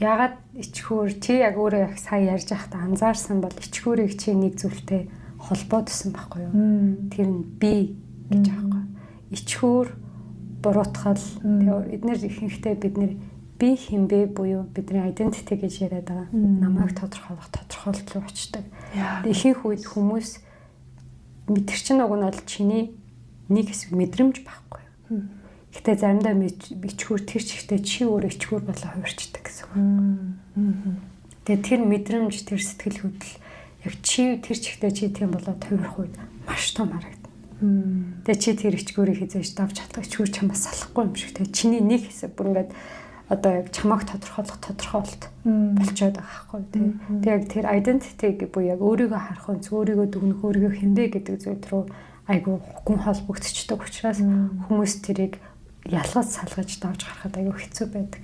ягаад ичхүүр чи яг өөрөө яг сая ярьж байхдаа анзаарсан бол ичхүүрийг чи нэг зүйлтэй холбоодсон байхгүй юу? Тэр нь би гэж аахгүй. Ичхүүр буруутгал эдгээр ихэнхдээ бидний би хинбэ буюу бидний identity гэж яриад байгаа. Намайг тодорхойлох тодорхойлолт руу очдог. Ихэнх үед хүмүүс мэдэрч нэг нь бол чиний нэг хэсэг мэдрэмж байхгүй юу? Гэтэ заримдаа ичхүүр тэр чигтээ чи өөрөө ичхүүр болоо хувирчдаг гэсэн үг. Тэгээ тэр мэдрэмж тэр сэтгэл хөдлөл яг чи тэр чигтээ чи тийм болоод хувирах үед маш том харагдана. Тэгээ чи тэр ичхүүрийг хизээж давж чадах ичхүүр чамаас салахгүй юм шиг. Тэгээ чиний нэг хэсэг бүр ингээд одоо яг чамайг тодорхойлох тодорхойлолт болчиход байгаа байхгүй тий. Тэгээ яг тэр identity буюу яг өөрийгөө харах үнц өөрийгөө дүгнэх өөрийгөө хинбэ гэдэг зүйл рүү айгүй гүн холбогдчихдог учраас хүмүүс тэрийг ялгаж салгаж давж гарахад айгүй хэцүү байдаг.